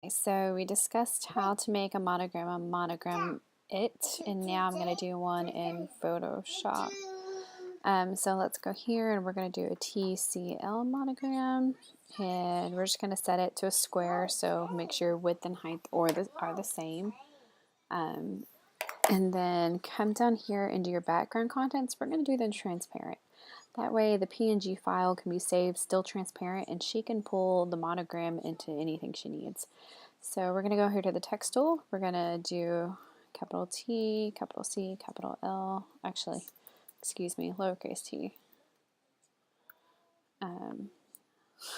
So we discussed how to make a monogram it, and now I'm going to do one in Photoshop. So let's go here and we're going to do a TCL monogram, and we're just going to set it to a square, so make sure width and height are the same. And then come down here into your background contents. We're going to do them transparent. That way the PNG file can be saved still transparent, and she can pull the monogram into anything she needs. So we're going to go here to the text tool. We're going to do capital T, capital C, capital L, actually, excuse me, lowercase t.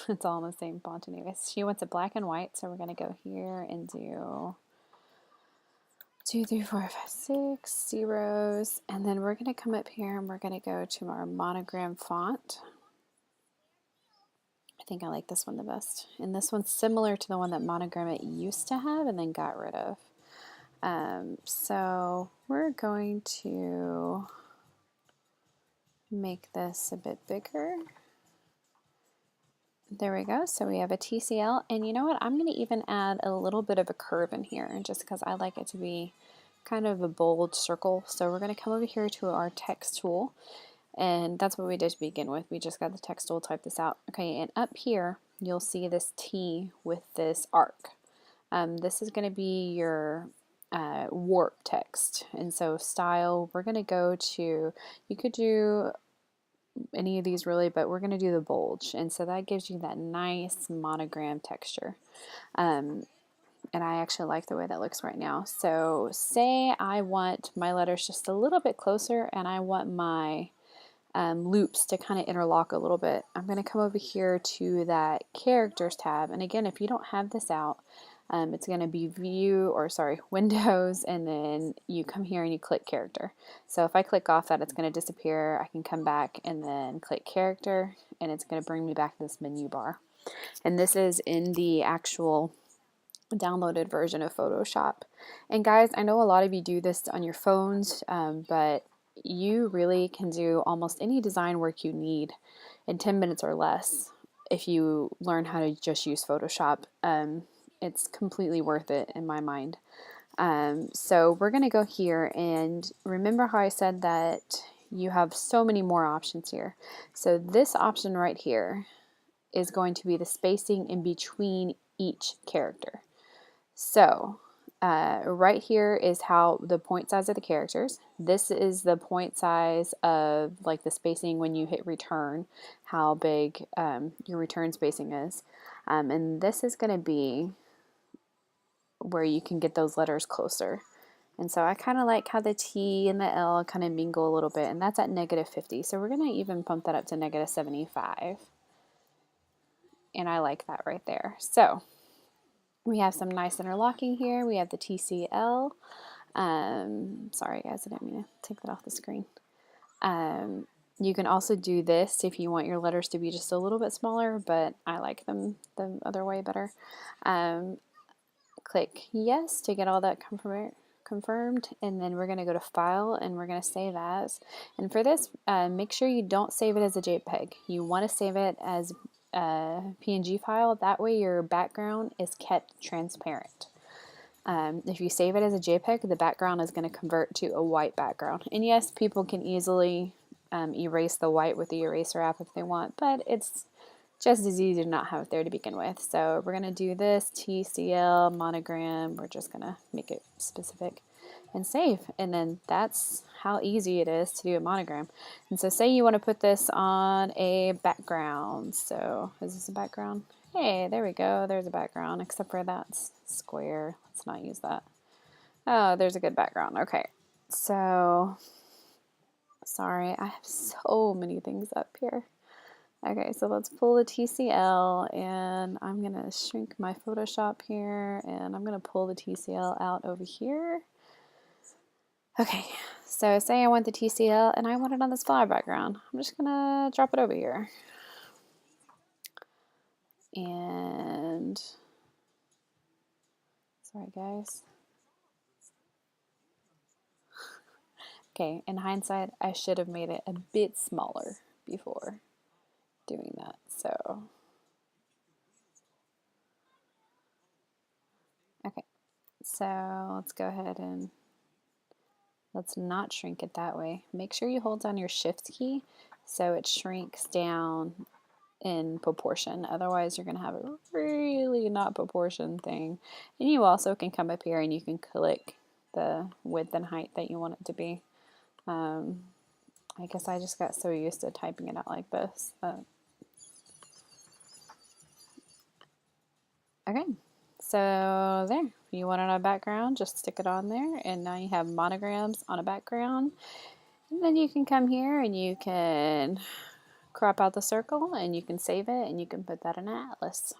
It's all in the same font anyways. She wants it black and white, so we're going to go here and do 2, 3, 4, 5, 6 zeros, and then we're going to come up here and we're going to go to our monogram font. I think I like this one the best, and this one's similar to the one that Monogram it used to have and then got rid of. So we're going to make this a bit bigger. There we go. So we have a TCL, and you know what? I'm going to even add a little bit of a curve in here just because I like it to be kind of a bold circle. So we're going to come over here to our text tool, and that's what we did to begin with. We just got the text tool, type this out. Okay, and up here you'll see this T with this arc. This is going to be your warp text, and so style, we're going to go to, you could do any of these really, but we're going to do the bulge, and so that gives you that nice monogram texture. And I actually like the way that looks right now. So say I want my letters just a little bit closer, and I want my loops to kind of interlock a little bit. I'm going to come over here to that characters tab, and again, if you don't have this out, it's going to be Windows, and then you come here and you click character. So if I click off that, it's going to disappear. I can come back and then click character, and it's going to bring me back to this menu bar. And this is in the actual downloaded version of Photoshop. And guys, I know a lot of you do this on your phones, but you really can do almost any design work you need in 10 minutes or less if you learn how to just use Photoshop. It's completely worth it in my mind. So we're going to go here, and remember how I said that you have so many more options here. So this option right here is going to be the spacing in between each character. So right here is how the point size of the characters. This is the point size of like the spacing when you hit return, how big your return spacing is. And this is going to be where you can get those letters closer. And so I kind of like how the T and the L kind of mingle a little bit, and that's at -50. So we're going to even bump that up to -75. And I like that right there. So we have some nice interlocking here. We have the TCL. Sorry guys, I didn't mean to take that off the screen. You can also do this if you want your letters to be just a little bit smaller, but I like them the other way better. Click yes to get all that confirmed, and then we're going to go to file and we're going to save as. And for this, make sure you don't save it as a JPEG. You want to save it as a PNG file. That way your background is kept transparent. If you save it as a JPEG, the background is going to convert to a white background. And yes, people can easily erase the white with the eraser app if they want, but it's just as easy to not have it there to begin with. So we're going to do this TCL monogram. We're just going to make it specific and save. And then that's how easy it is to do a monogram. And so say you want to put this on a background. So is this a background? Hey, there we go. There's a background, except for that's square. Let's not use that. Oh, there's a good background. Okay. So sorry, I have so many things up here. Okay, so let's pull the TCL, and I'm going to shrink my Photoshop here, and I'm going to pull the TCL out over here. Okay, so say I want the TCL, and I want it on this flower background. I'm just going to drop it over here. And, sorry guys. Okay, in hindsight, I should have made it a bit smaller before doing that, so So let's go ahead and let's not shrink it that way. Make sure you hold down your shift key so it shrinks down in proportion. Otherwise, you're going to have a really not proportion thing. And you also can come up here and you can click the width and height that you want it to be. I guess I just got so used to typing it out like this. Okay, so there. If you want it on a background, just stick it on there. And now you have monograms on a background. And then you can come here and you can crop out the circle and you can save it and you can put that in an atlas.